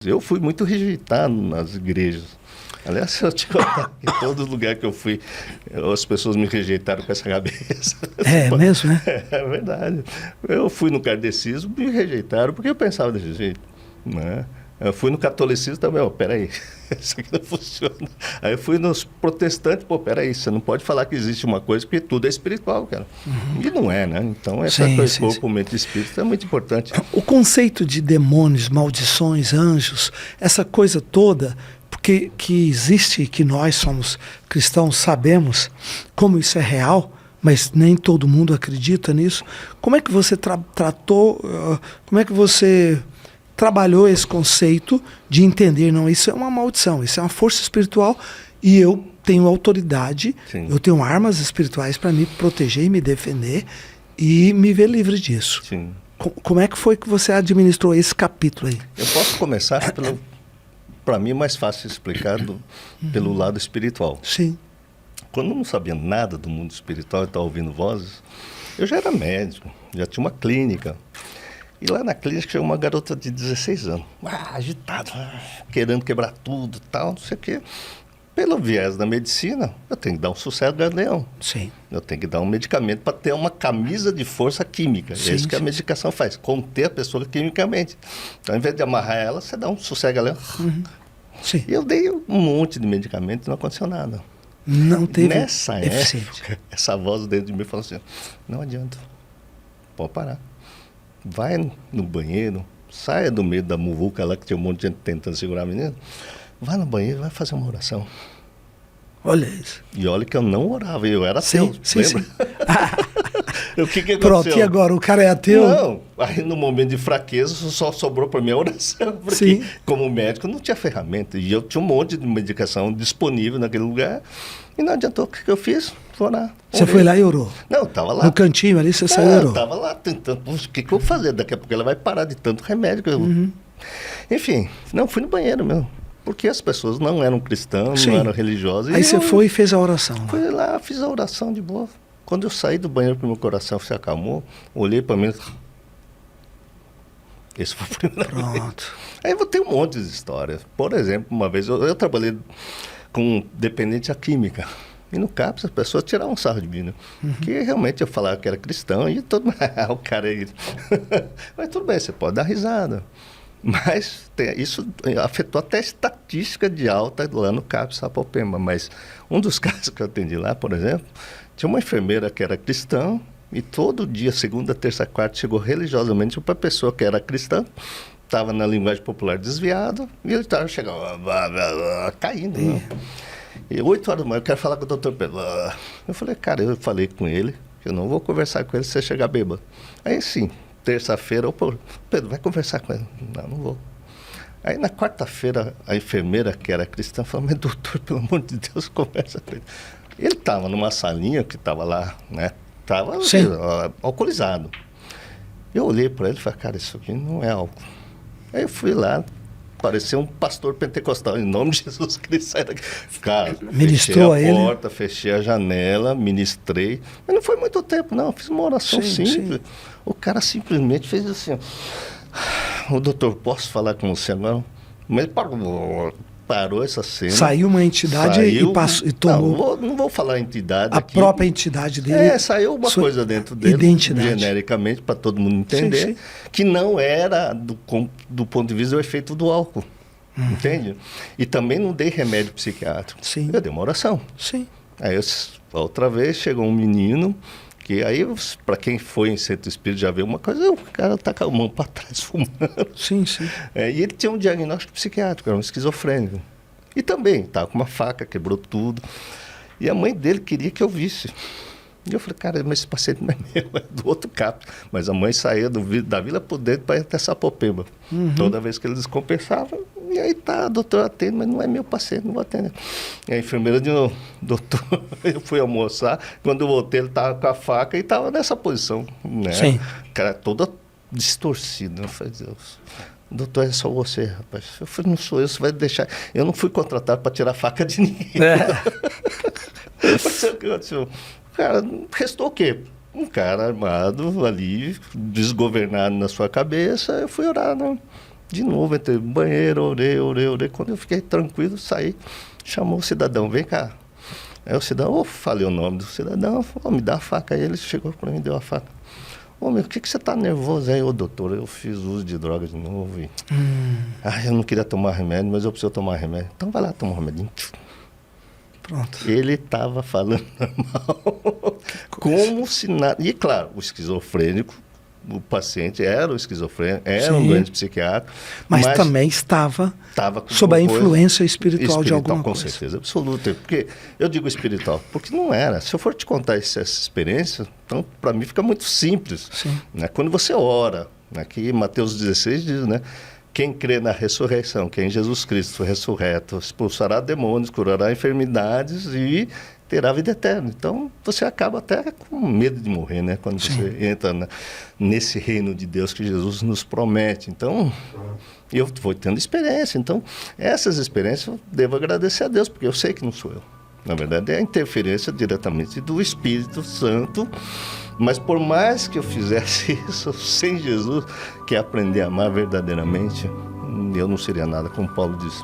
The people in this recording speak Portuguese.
Eu fui muito rejeitado nas igrejas. Aliás, eu te contar, em todo lugar que eu fui, as pessoas me rejeitaram com essa cabeça. É mesmo, né? É verdade. Eu fui no kardecismo, me rejeitaram, porque eu pensava desse jeito, né? Eu fui no catolicismo também, peraí, isso aqui não funciona. Aí eu fui nos protestantes, peraí, você não pode falar que existe uma coisa, porque tudo é espiritual, cara. Uhum. E não é, né? Então, essa coisa, corpo, mente e espírito é muito importante. O conceito de demônios, maldições, anjos, essa coisa toda, porque que existe, que nós somos cristãos, sabemos como isso é real, mas nem todo mundo acredita nisso. Como é que você tratou, como é que você trabalhou esse conceito de entender, não, isso é uma maldição, isso é uma força espiritual e eu tenho autoridade, Sim. Eu tenho armas espirituais para me proteger e me defender e me ver livre disso. Sim. Como é que foi que você administrou esse capítulo aí? Eu posso começar para mim é mais fácil explicar pelo lado espiritual. Sim. Quando eu não sabia nada do mundo espiritual e estava ouvindo vozes, eu já era médico, já tinha uma clínica. E lá na clínica chegou uma garota de 16 anos, agitada, querendo quebrar tudo e tal, não sei o quê. Pelo viés da medicina, eu tenho que dar um sossego ao leão. Sim. Eu tenho que dar um medicamento para ter uma camisa de força química. Sim, é isso que a medicação faz, conter a pessoa quimicamente. Então, ao invés de amarrar ela, você dá um sossego ao leão. Uhum. Sim. E eu dei um monte de medicamento e não aconteceu nada. Não teve Nessa eficiente. época, essa voz dentro de mim falou assim, não adianta, pode parar. Vai no banheiro, saia do meio da muvuca lá, que tinha um monte de gente tentando segurar a menina, vai no banheiro e vai fazer uma oração. Olha isso. E olha que eu não orava, eu era ateu, sim, lembra? Sim. O que aconteceu? Pronto, e agora? O cara é ateu? Não, aí no momento de fraqueza só sobrou para mim a oração, porque Sim. como médico não tinha ferramenta, e eu tinha um monte de medicação disponível naquele lugar, e não adiantou, o que eu fiz? Fui orar. Você foi lá e orou? Não, estava lá. No cantinho ali, você saiu e Eu orou? estava lá tentando, o que eu vou fazer? Daqui a pouco ela vai parar de tanto remédio. Enfim, não, fui no banheiro mesmo. Porque as pessoas não eram cristãs, Sim. não eram religiosas. Aí você foi e fez a oração. Fui lá, fiz a oração de boa. Quando eu saí do banheiro, que meu coração se acalmou, olhei para mim. Esse foi o primeiro. Pronto. Aí eu tenho um monte de histórias. Por exemplo, uma vez eu trabalhei com um dependente da química. E no CAPS as pessoas tiravam um sarro de mim, né? Que realmente eu falava que era cristão e todo mundo, o cara aí. Mas tudo bem, você pode dar risada. Mas isso afetou até a estatística de alta lá no CAPS Sapopemba. Mas um dos casos que eu atendi lá, por exemplo, tinha uma enfermeira que era cristã e todo dia, segunda, terça, quarta, chegou religiosamente uma pessoa que era cristã, estava na linguagem popular desviada e ele estava chegando, caindo, né? E 8 horas da manhã, eu quero falar com o doutor Pedro. Eu falei, cara, eu falei com ele, que eu não vou conversar com ele se você chegar bêbado. Aí sim, terça-feira, Pedro, vai conversar com ele. Não vou. Aí na quarta-feira, a enfermeira, que era cristã, falou, mas doutor, pelo amor de Deus, conversa com ele. Ele estava numa salinha que estava lá, né? Estava alcoolizado. Eu olhei para ele e falei, cara, isso aqui não é álcool. Aí eu fui lá, parecia um pastor pentecostal, em nome de Jesus Cristo. Cara, ministrou fechei a ele? porta, fechei a janela, ministrei. Mas não foi muito tempo, não. Fiz uma oração simples. Sim. O cara simplesmente fez assim, ó. O doutor, posso falar com você agora? Mas parou essa cena. Saiu uma entidade e tomou... Não vou falar entidade a aqui. própria entidade dele. Saiu uma coisa dentro dele. Identidade. Genericamente, para todo mundo entender. Sim. Que não era, do ponto de vista do efeito do álcool. Entende? E também não dei remédio psiquiátrico. Sim. Eu dei uma oração. Sim. Aí, outra vez, chegou um menino... que aí, para quem foi em centro espírita já viu uma coisa, o cara tá com a mão para trás fumando. Sim, sim. E ele tinha um diagnóstico psiquiátrico, era um esquizofrênico. E também, estava com uma faca, quebrou tudo. E a mãe dele queria que eu visse. E eu falei, cara, mas esse paciente não é meu, é do outro CAPS. Mas a mãe saía da Vila Prudente para ir até Sapopemba. Toda vez que ele descompensava, e aí tá, doutor, atende, mas não é meu paciente, não vou atender. E a enfermeira de novo, doutor, eu fui almoçar, quando eu voltei ele estava com a faca e estava nessa posição, né? Sim. Cara, toda distorcida. Eu falei, Deus, doutor, é só você, rapaz. Eu falei, não sou eu, você vai deixar... Eu não fui contratado para tirar a faca de ninguém. Mas o que aconteceu? Cara, restou o quê? Um cara armado ali, desgovernado na sua cabeça, eu fui orar, né? De novo, entrei no banheiro, orei. Quando eu fiquei tranquilo, saí, chamou o cidadão, vem cá. Aí o cidadão, eu falei o nome do cidadão, falou, me dá a faca. Aí ele chegou para mim e deu a faca. Ô, meu, por que você tá nervoso aí? Ô, doutor, eu fiz uso de droga de novo. Eu não queria tomar remédio, mas eu preciso tomar remédio. Então vai lá tomar um remedinho. Pronto. Ele estava falando normal, como se nada... E claro, o esquizofrênico, o paciente era o esquizofrênico, era um doente psiquiátrico. Mas também estava sob a influência espiritual de alguma com coisa. Com certeza absoluta. Porque eu digo espiritual, porque não era. Se eu for te contar essa experiência, então para mim fica muito simples. Né? Quando você ora, aqui Mateus 16 diz, né? Quem crê na ressurreição, que é em Jesus Cristo ressurreto, expulsará demônios, curará enfermidades e terá vida eterna. Então, você acaba até com medo de morrer, né? Quando você entra nesse reino de Deus que Jesus nos promete. Então, eu vou tendo experiência. Então, essas experiências eu devo agradecer a Deus, porque eu sei que não sou eu. Na verdade, é a interferência diretamente do Espírito Santo. Mas por mais que eu fizesse isso sem Jesus, que é aprender a amar verdadeiramente, eu não seria nada, como Paulo disse.